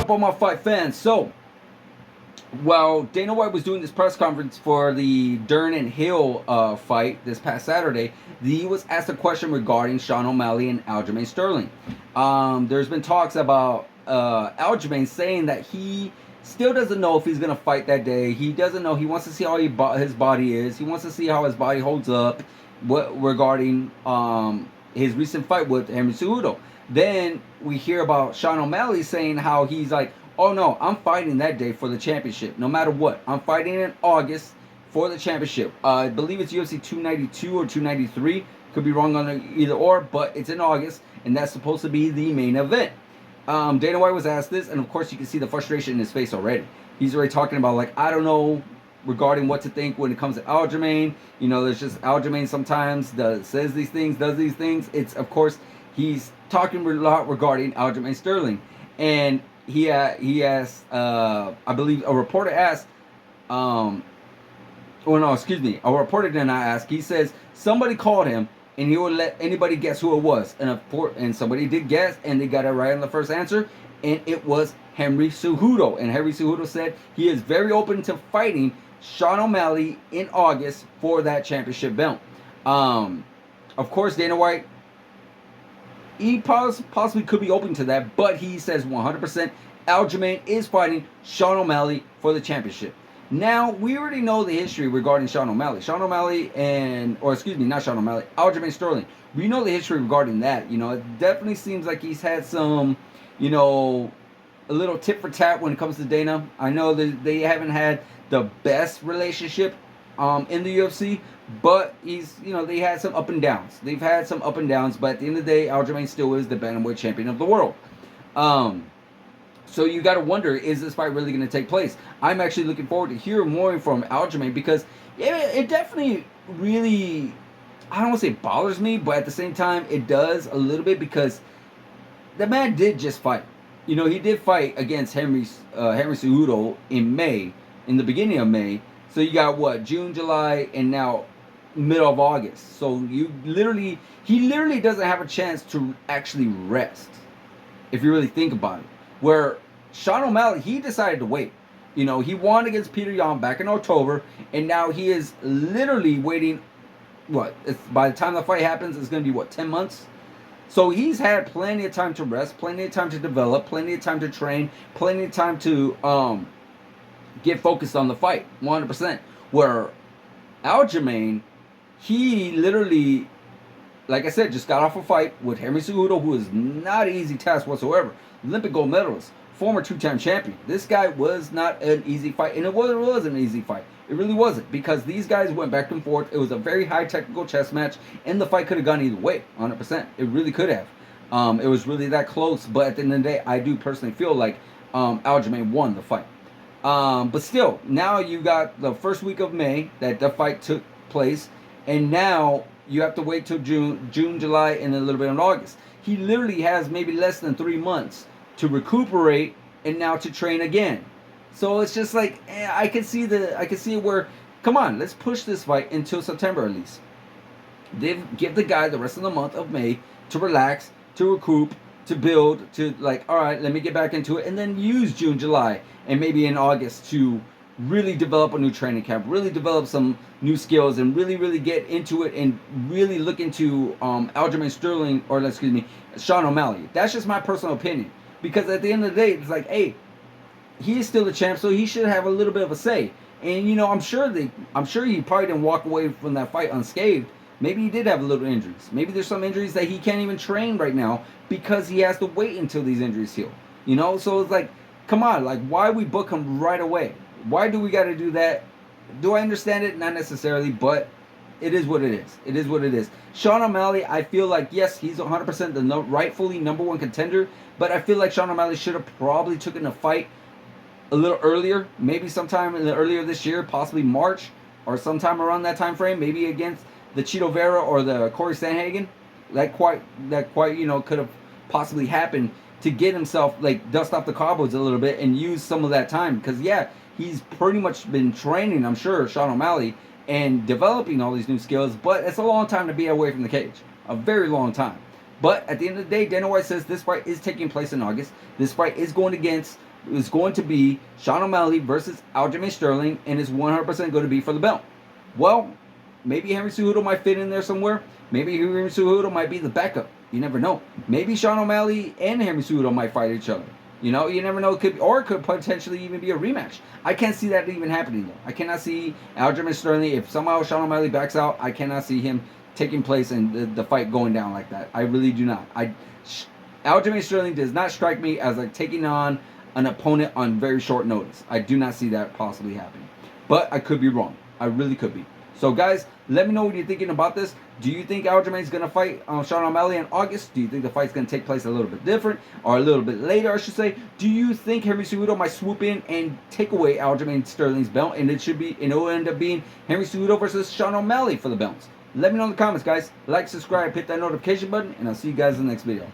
up, all my fight fans? So, while Dana White was doing this press conference for the Dern and Hill fight this past Saturday, he was asked a question regarding Sean O'Malley and Aljamain Sterling. There's been talks about Aljamain saying that he still doesn't know if he's going to fight that day. He doesn't know. He wants to see how his body is. He wants to see how his body holds up regarding his recent fight with Henry Cejudo. Then we hear about Sean O'Malley saying how he's like, oh no, I'm fighting that day for the championship, no matter what. I'm fighting in August for the championship. I believe it's UFC 292 or 293. Could be wrong on either or, but it's in August, and that's supposed to be the main event. Dana White was asked this, and of course you can see the frustration in his face already. He's already talking about, like, I don't know regarding what to think when it comes to Aljamain. You know, there's just Aljamain sometimes says these things, does these things. It's, of course, he's talking a lot regarding Aljamain Sterling. And he asked, I believe a reporter asked, a reporter did not ask. He says somebody called him and he would let anybody guess who it was. And somebody did guess, and they got it right on the first answer, and it was Henry Cejudo. And Henry Cejudo said he is very open to fighting Sean O'Malley in August for that championship belt. Of course, Dana White, he possibly could be open to that, but he says 100% Aljamain is fighting Sean O'Malley for the championship. Now, we already know the history regarding Sean O'Malley. Aljamain Sterling. We know the history regarding that. You know, it definitely seems like he's had some, you know, a little tit for tat when it comes to Dana. I know that they haven't had the best relationship in the UFC, but they had some up and downs. They've had some up and downs, but at the end of the day, Aljamain still is the bantamweight champion of the world. So you got to wonder, is this fight really going to take place? I'm actually looking forward to hearing more from Aljamain because it definitely really, I don't want to say bothers me, but at the same time, it does a little bit because the man did just fight. You know, he did fight against Henry Cejudo in the beginning of May. So you got June, July, and now middle of August. So he literally doesn't have a chance to actually rest, if you really think about it. Where Sean O'Malley, he decided to wait. You know, he won against Peter Yan back in October, and now he is literally waiting. By the time the fight happens, it's going to be 10 months? So he's had plenty of time to rest, plenty of time to develop, plenty of time to train, plenty of time to get focused on the fight, 100%. Where Aljamain, he literally, like I said, just got off a fight with Henry Cejudo, who is not an easy task whatsoever. Olympic gold medalist, former two-time champion. This guy was not an easy fight, and it wasn't an easy fight. It really wasn't, because these guys went back and forth. It was a very high technical chess match, and the fight could have gone either way, 100%. It really could have. It was really that close, but at the end of the day, I do personally feel like Aljamain won the fight. But still, now you got the first week of May that the fight took place, and now you have to wait till June, July, and a little bit in August. He literally has maybe less than 3 months to recuperate and now to train again. So it's just like, I can see it where, come on, let's push this fight until September at least. Give the guy the rest of the month of May to relax, to recoup, to build, to all right, let me get back into it, and then use June, July, and maybe in August to really develop a new training camp, really develop some new skills, and really get into it, and really look into Aljamain Sterling, Sean O'Malley. That's just my personal opinion. Because at the end of the day, it's like, hey, he is still the champ, so he should have a little bit of a say. And I'm sure he probably didn't walk away from that fight unscathed. Maybe he did have a little injuries. Maybe there's some injuries that he can't even train right now because he has to wait until these injuries heal. So it's like, come on, why we book him right away? Why do we got to do that? Do I understand it? Not necessarily, but it is what it is. It is what it is. Sean O'Malley, I feel like, yes, he's 100% the rightfully number one contender, but I feel like Sean O'Malley should have probably taken the fight a little earlier, maybe sometime earlier this year, possibly March, or sometime around that time frame, maybe against the Chito Vera or the Corey Sandhagen. That quite could have possibly happened to get himself, dust off the cobwebs a little bit and use some of that time. Because, yeah, he's pretty much been training, I'm sure, Sean O'Malley, and developing all these new skills, but it's a long time to be away from the cage. A very long time. But at the end of the day, Dana White says this fight is taking place in August. This fight is going against is going to be Sean O'Malley versus Aljamain Sterling, and is 100% going to be for the belt. Well, maybe Henry Cejudo might fit in there somewhere. Maybe Henry Cejudo might be the backup. You never know. Maybe Sean O'Malley and Henry Cejudo might fight each other. You know, you never know. It could potentially even be a rematch. I can't see that even happening though. I cannot see Aljamain Sterling, if somehow Sean O'Malley backs out, I cannot see him taking place and the fight going down like that. I really do not. Aljamain Sterling does not strike me as like taking on an opponent on very short notice. I do not see that possibly happening. But I could be wrong. I really could be. So guys, let me know what you're thinking about this. Do you think Aljamain's going to fight Sean O'Malley in August? Do you think the fight's going to take place a little bit different, or a little bit later, I should say? Do you think Henry Cejudo might swoop in and take away Aljamain Sterling's belt, and it will end up being Henry Cejudo versus Sean O'Malley for the belts? Let me know in the comments, guys. Like, subscribe, hit that notification button, and I'll see you guys in the next video.